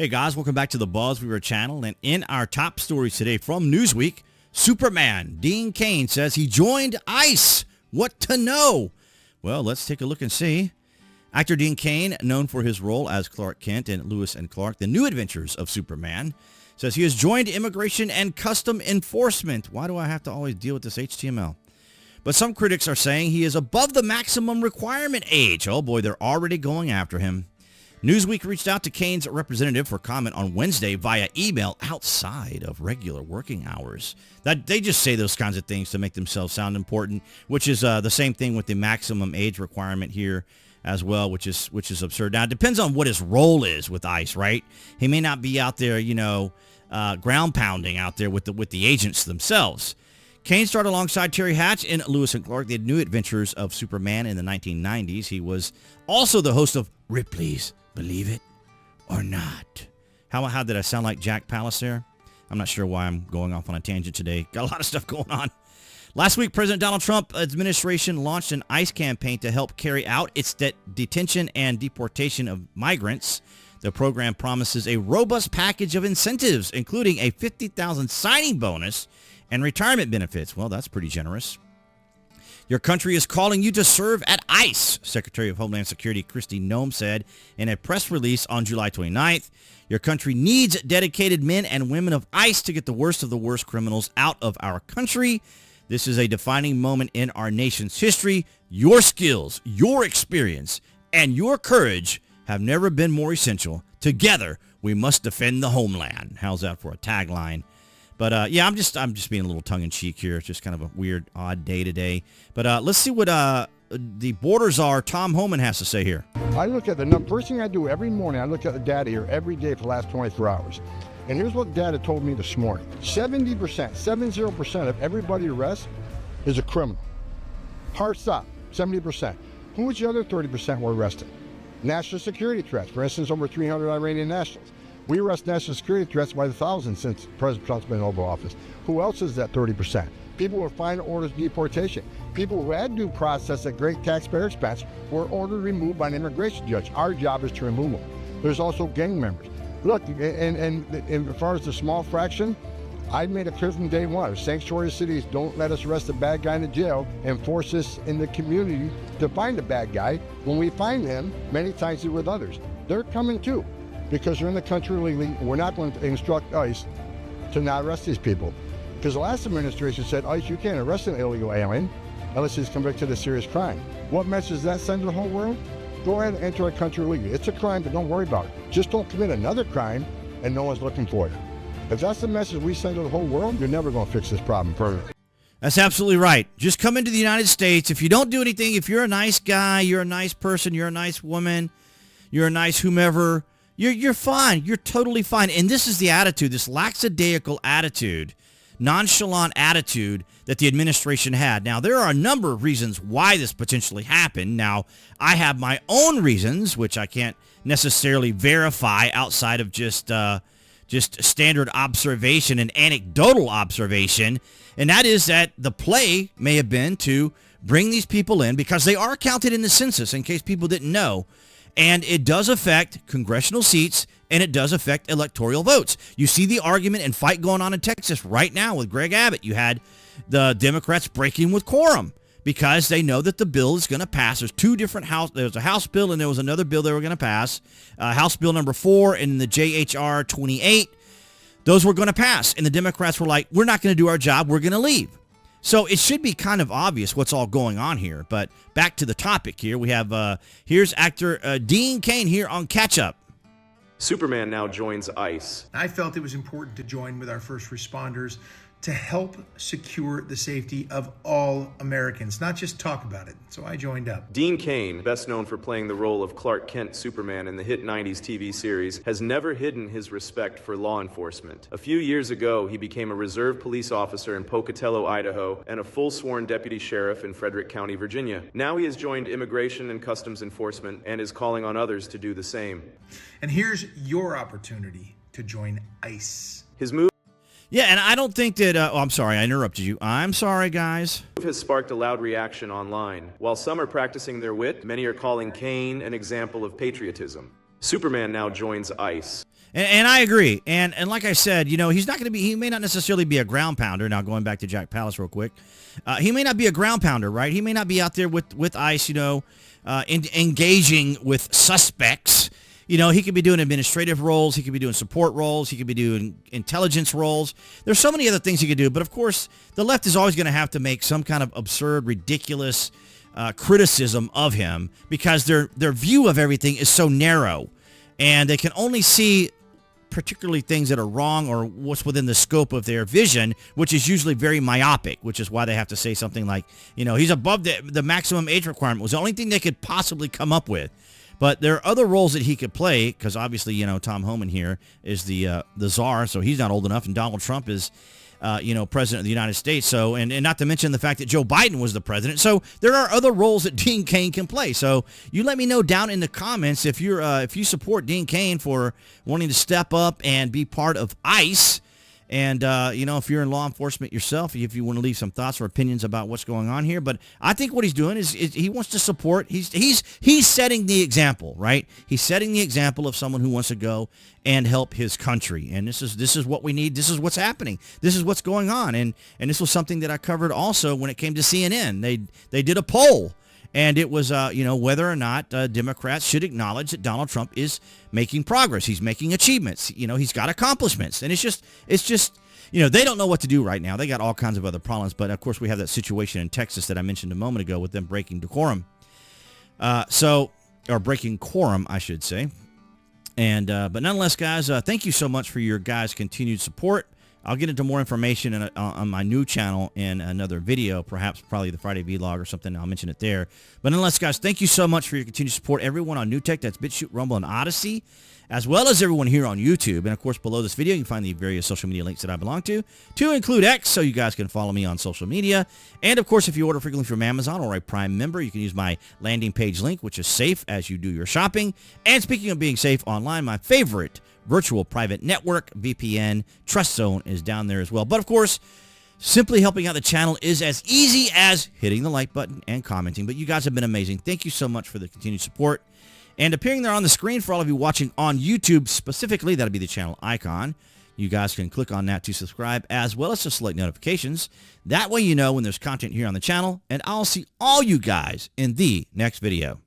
Hey guys, welcome back to the BuzWeaver channel. And in our top stories today from Newsweek, Superman Dean Cain says he joined ICE. What to know? Well, let's take a look and see. Actor Dean Cain, known for his role as Clark Kent in Lois and Clark, The New Adventures of Superman, says he has joined Immigration and Custom Enforcement. Why do I have to always deal with this HTML? But some critics are saying he is above the maximum requirement age. Oh boy, they're already going after him. Newsweek reached out to Cain's representative for comment on Wednesday via email outside of regular working hours. That they just say those kinds of things to make themselves sound important, which is the same thing with the maximum age requirement here as well, which is absurd. Now, it depends on what his role is with ICE, right? He may not be out there, ground pounding out there with the agents themselves. Cain started alongside Terry Hatch in Lewis and Clark, The New Adventures of Superman in the 1990s. He was also the host of Ripley's Believe It or Not. How did I sound like Jack Palance there? I'm not sure why I'm going off on a tangent today. Got a lot of stuff going on. Last week, President Donald Trump's administration launched an ICE campaign to help carry out its detention and deportation of migrants. The program promises a robust package of incentives, including a $50,000 signing bonus and retirement benefits. Well, that's pretty generous. Your country is calling you to serve at ICE, Secretary of Homeland Security Kristi Noem said in a press release on July 29th. Your country needs dedicated men and women of ICE to get the worst of the worst criminals out of our country. This is a defining moment in our nation's history. Your skills, your experience, and your courage have never been more essential. Together, we must defend the homeland. How's that for a tagline? But yeah, I'm just being a little tongue-in-cheek here. It's just kind of a weird, odd day today. But let's see what the border czar Tom Homan has to say here. I look at the number. First thing I do every morning, I look at the data here every day for the last 24 hours. And here's what data told me this morning. 70% of everybody arrested is a criminal. Hard stop, 70%. Who is the other 30% we're arresting? National security threats. For instance, over 300 Iranian nationals. We arrest national security threats by the thousands since President Trump's been in Oval Office. Who else is that 30%? People who are final orders of deportation. People who had due process at great taxpayer expense were ordered removed by an immigration judge. Our job is to remove them. There's also gang members. Look, and as far as the small fraction, I made it clear from day one. Sanctuary cities don't let us arrest a bad guy in the jail and force us in the community to find the bad guy. When we find him, many times he's with others. They're coming too, because they're in the country illegally. We're not going to instruct ICE to not arrest these people. Because the last administration said, ICE, you can't arrest an illegal alien unless he's convicted of serious crime. What message does that send to the whole world? Go ahead and enter our country illegally. It's a crime, but don't worry about it. Just don't commit another crime and no one's looking for you. If that's the message we send to the whole world, you're never going to fix this problem further. That's absolutely right. Just come into the United States. If you don't do anything, if you're a nice guy, you're a nice person, you're a nice woman, you're a nice whomever, you're fine. You're totally fine. And this is the attitude, this lackadaisical attitude, nonchalant attitude that the administration had. Now, there are a number of reasons why this potentially happened. Now, I have my own reasons, which I can't necessarily verify outside of just standard observation and anecdotal observation, and that is that the play may have been to bring these people in because they are counted in the census, in case people didn't know, and it does affect congressional seats, and it does affect electoral votes. You see the argument and fight going on in Texas right now with Greg Abbott. You had the Democrats breaking with quorum because they know that the bill is going to pass. There's two different there's a House bill and there was another bill they were going to pass. House Bill number 4 and the JHR 28. Those were going to pass. And the Democrats were like, we're not going to do our job. We're going to leave. So it should be kind of obvious what's all going on here. But back to the topic here. We have, here's actor Dean Cain here on Catch Up. Superman now joins ICE. I felt it was important to join with our first responders to help secure the safety of all Americans, not just talk about it. So I joined up. Dean Cain, best known for playing the role of Clark Kent Superman in the hit 90s TV series, has never hidden his respect for law enforcement. A few years ago, he became a reserve police officer in Pocatello, Idaho, and a full-sworn deputy sheriff in Frederick County, Virginia. Now he has joined Immigration and Customs Enforcement and is calling on others to do the same. And here's your opportunity to join ICE. His move Yeah, and I don't think that, I'm sorry, I interrupted you. I'm sorry, guys. has sparked a loud reaction online. While some are practicing their wit, many are calling Cain an example of patriotism. Superman now joins ICE. And I agree. And like I said, he's not going to be, he may not necessarily be a ground pounder. Now, going back to Jack Palance real quick, he may not be a ground pounder, right? He may not be out there with ICE, engaging with suspects. He could be doing administrative roles. He could be doing support roles. He could be doing intelligence roles. There's so many other things he could do. But of course, the left is always going to have to make some kind of absurd, ridiculous criticism of him because their view of everything is so narrow. And they can only see particularly things that are wrong or what's within the scope of their vision, which is usually very myopic, which is why they have to say something like, he's above the maximum age requirement was the only thing they could possibly come up with. But there are other roles that he could play because obviously, Tom Homan here is the Czar, so he's not old enough, and Donald Trump is president of the United States. So, and not to mention the fact that Joe Biden was the president. So there are other roles that Dean Cain can play. So you let me know down in the comments if you support Dean Cain for wanting to step up and be part of ICE. And, if you're in law enforcement yourself, if you want to leave some thoughts or opinions about what's going on here. But I think what he's doing is he wants to support. He's setting the example, right? He's setting the example of someone who wants to go and help his country. And this is what we need. This is what's happening. This is what's going on. And this was something that I covered also when it came to CNN. They did a poll. And it was, whether or not Democrats should acknowledge that Donald Trump is making progress. He's making achievements. He's got accomplishments. And it's just, they don't know what to do right now. They got all kinds of other problems. But, of course, we have that situation in Texas that I mentioned a moment ago with them breaking decorum. Or breaking quorum, I should say. And but nonetheless, guys, thank you so much for your guys' continued support. I'll get into more information on my new channel in another video, probably the Friday vlog or something. I'll mention it there. But nonetheless, guys, thank you so much for your continued support. Everyone on New Tech, that's BitChute, Rumble, and Odyssey, as well as everyone here on YouTube. And, of course, below this video, you can find the various social media links that I belong to include X, so you guys can follow me on social media. And, of course, if you order frequently from Amazon or a Prime member, you can use my landing page link, which is safe as you do your shopping. And speaking of being safe online, my favorite virtual private network, VPN, Trust Zone, is down there as well. But, of course, simply helping out the channel is as easy as hitting the like button and commenting. But you guys have been amazing. Thank you so much for the continued support. And appearing there on the screen for all of you watching on YouTube specifically, that'll be the channel icon. You guys can click on that to subscribe, as well as to select notifications. That way you know when there's content here on the channel, and I'll see all you guys in the next video.